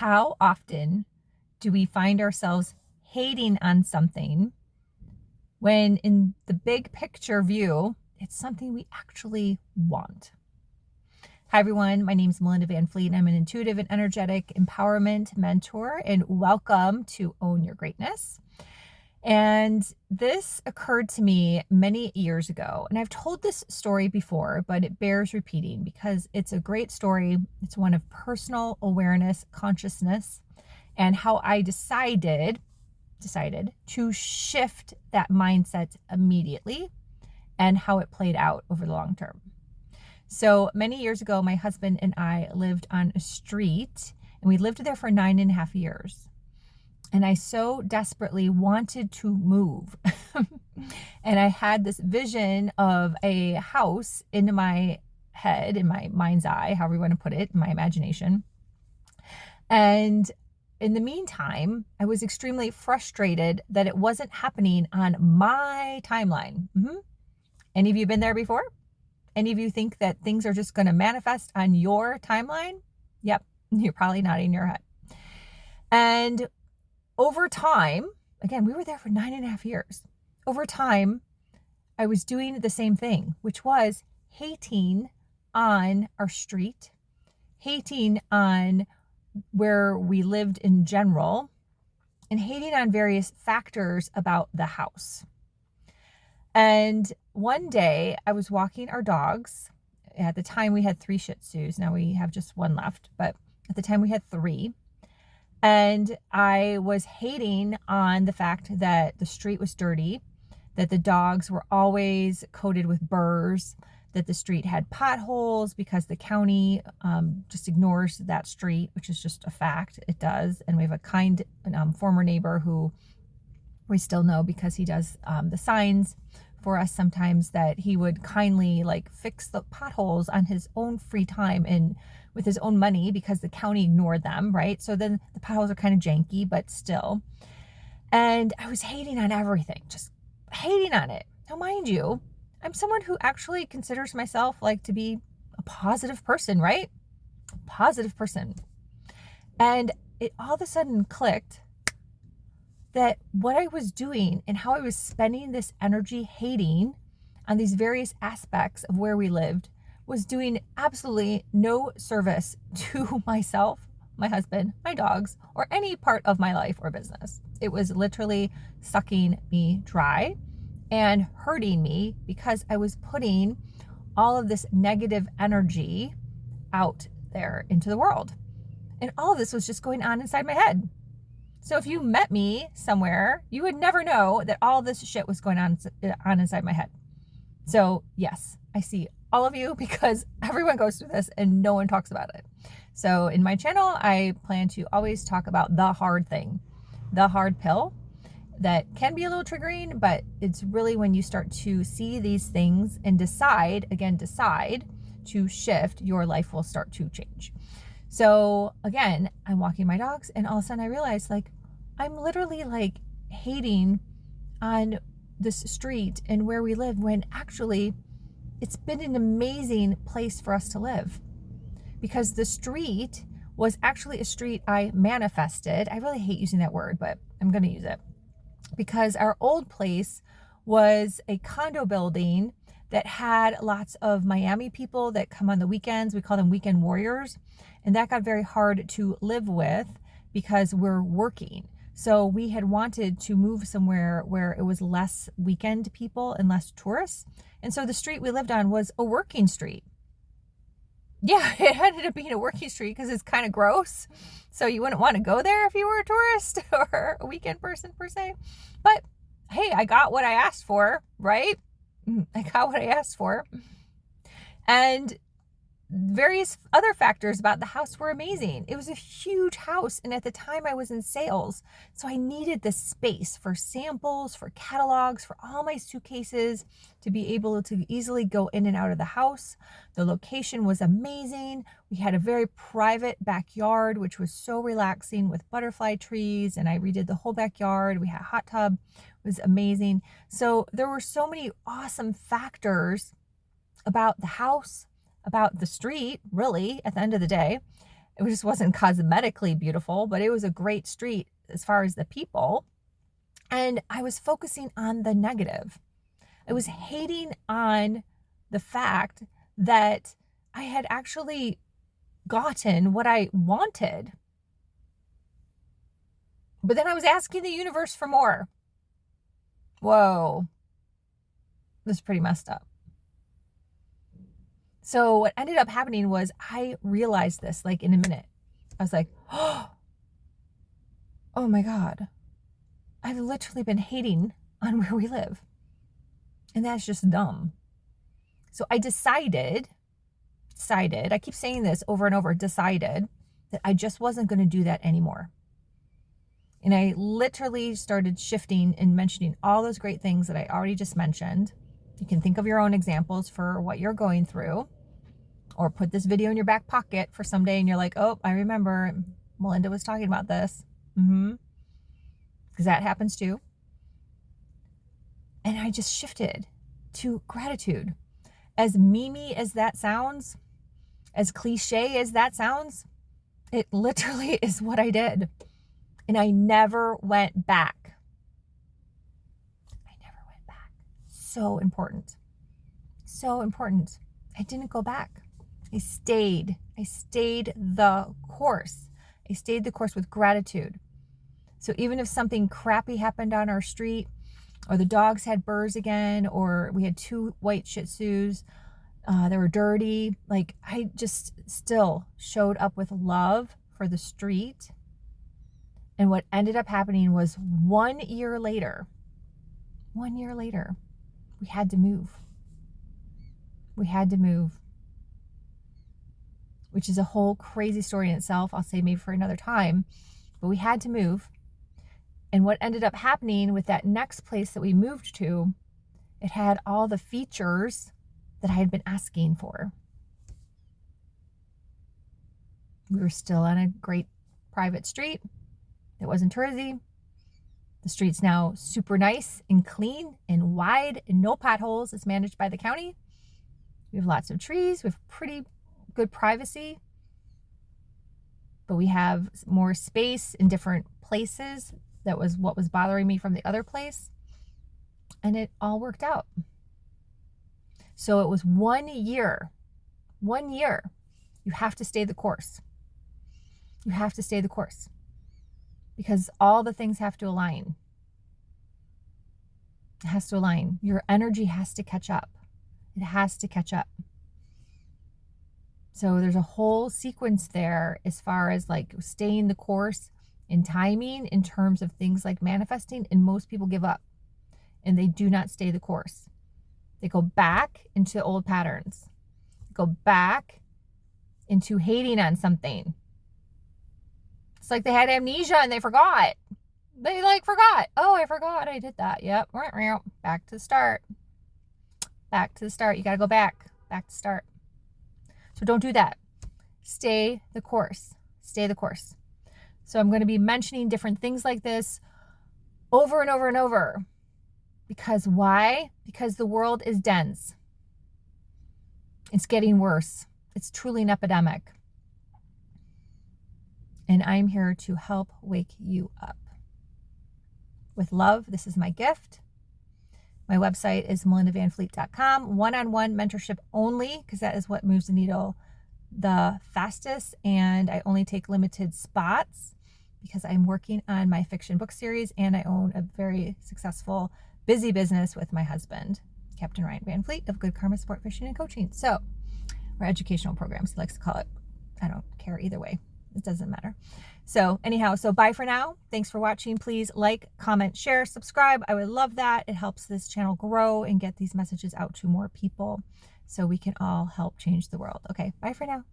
How often do we find ourselves hating on something when in the big picture view, it's something we actually want? Hi, everyone. My name is Melinda Van Fleet. I'm an intuitive and energetic empowerment mentor, and welcome to Own Your Greatness. And this occurred to me many years ago. And I've told this story before, but it bears repeating because it's a great story. It's one of personal awareness, consciousness, and how I decided to shift that mindset immediately and how it played out over the long term. So many years ago, my husband and I lived on a street, and we lived there for 9.5 years. And I so desperately wanted to move. And I had this vision of a house in my head, in my mind's eye, however you want to put it, in my imagination. And in the meantime, I was extremely frustrated that it wasn't happening on my timeline. Any of you been there before? Any of you think that things are just going to manifest on your timeline? Yep, you're probably nodding your head. And over time, again, we were there for 9.5 years. Over time, I was doing the same thing, which was hating on our street, hating on where we lived in general, and hating on various factors about the house. And one day I was walking our dogs. At the time we had 3 Shih Tzus. Now we have just 1 left, but at the time we had 3. And I was hating on the fact that the street was dirty, that the dogs were always coated with burrs, that the street had potholes because the county just ignores that street, which is just a fact. It does. And we have a kind former neighbor who we still know because he does the signs for us sometimes, that he would kindly fix the potholes on his own free time and with his own money because the county ignored them, right? So then the potholes are kind of janky, but still. And I was hating on everything, just hating on it. Now, mind you, I'm someone who actually considers myself to be a positive person, right? A positive person. And it all of a sudden clicked that what I was doing and how I was spending this energy hating on these various aspects of where we lived was doing absolutely no service to myself, my husband, my dogs, or any part of my life or business. It was literally sucking me dry and hurting me because I was putting all of this negative energy out there into the world. And all of this was just going on inside my head. So if you met me somewhere, you would never know that all this shit was going on inside my head. So yes, I see all of you because everyone goes through this and no one talks about it. So in my channel, I plan to always talk about the hard thing, the hard pill that can be a little triggering, but it's really when you start to see these things and decide to shift, your life will start to change. So again, I'm walking my dogs and all of a sudden I realize I'm literally hating on this street and where we live when actually it's been an amazing place for us to live, because the street was actually a street I manifested. I really hate using that word, but I'm going to use it because our old place was a condo building that had lots of Miami people that come on the weekends. We call them weekend warriors. And that got very hard to live with because we're working. So we had wanted to move somewhere where it was less weekend people and less tourists. And so the street we lived on was a working street. Yeah, it ended up being a working street because it's kind of gross. So you wouldn't want to go there if you were a tourist or a weekend person per se. But hey, I got what I asked for, right? I got what I asked for. And various other factors about the house were amazing. It was a huge house. And at the time I was in sales. So I needed this space for samples, for catalogs, for all my suitcases to be able to easily go in and out of the house. The location was amazing. We had a very private backyard, which was so relaxing with butterfly trees. And I redid the whole backyard. We had a hot tub. It was amazing. So there were so many awesome factors about the house, about the street, really, at the end of the day, It just wasn't cosmetically beautiful, but it was a great street as far as the people. And I was focusing on the negative. I was hating on the fact that I had actually gotten what I wanted. But then I was asking the universe for more. Whoa, this is pretty messed up. So what ended up happening was I realized this like in a minute. I was like, oh my God, I've literally been hating on where we live. And that's just dumb. So I decided, I keep saying this over and over, decided that I just wasn't going to do that anymore. And I literally started shifting and mentioning all those great things that I already just mentioned. You can think of your own examples for what you're going through, or put this video in your back pocket for someday and you're like, oh, I remember Melinda was talking about this. Because that happens too. And I just shifted to gratitude. As memey as that sounds, as cliche as that sounds, it literally is what I did. And I never went back. So important. So important. I didn't go back. I stayed the course. I stayed the course with gratitude. So even if something crappy happened on our street, or the dogs had burrs again, or we had 2 white Shih Tzus, they were dirty, like I just still showed up with love for the street. And what ended up happening was 1 year later, we had to move. We had to move, which is a whole crazy story in itself. I'll say maybe for another time, but we had to move. And what ended up happening with that next place that we moved to, it had all the features that I had been asking for. We were still on a great private street. It wasn't touristy. The street's now super nice and clean and wide and no potholes. It's managed by the county. We have lots of trees. We have pretty good privacy. But we have more space in different places. That was what was bothering me from the other place. And it all worked out. So it was 1 year. 1 year. You have to stay the course. You have to stay the course. Because all the things have to align. It has to align. Your energy has to catch up. It has to catch up. So there's a whole sequence there as far as like staying the course and timing in terms of things like manifesting. And most people give up and they do not stay the course. They go back into old patterns. Go back into hating on something. It's like they had amnesia and they forgot. They forgot. Oh, I forgot I did that. Yep. Back to the start. Back to the start. You got to go back. Back to start. So don't do that. Stay the course. Stay the course. So I'm going to be mentioning different things like this over and over and over. Because why? Because the world is dense. It's getting worse. It's truly an epidemic. And I'm here to help wake you up. With love, this is my gift. My website is melindavanfleet.com. One-on-one mentorship only, because that is what moves the needle the fastest. And I only take limited spots because I'm working on my fiction book series and I own a very successful, busy business with my husband, Captain Ryan Van Fleet of Good Karma Sport Fishing and Coaching. So, or educational programs, he likes to call it. I don't care either way. It doesn't matter. So anyhow, so bye for now. Thanks for watching. Please like, comment, share, subscribe. I would love that. It helps this channel grow and get these messages out to more people so we can all help change the world. Okay, bye for now.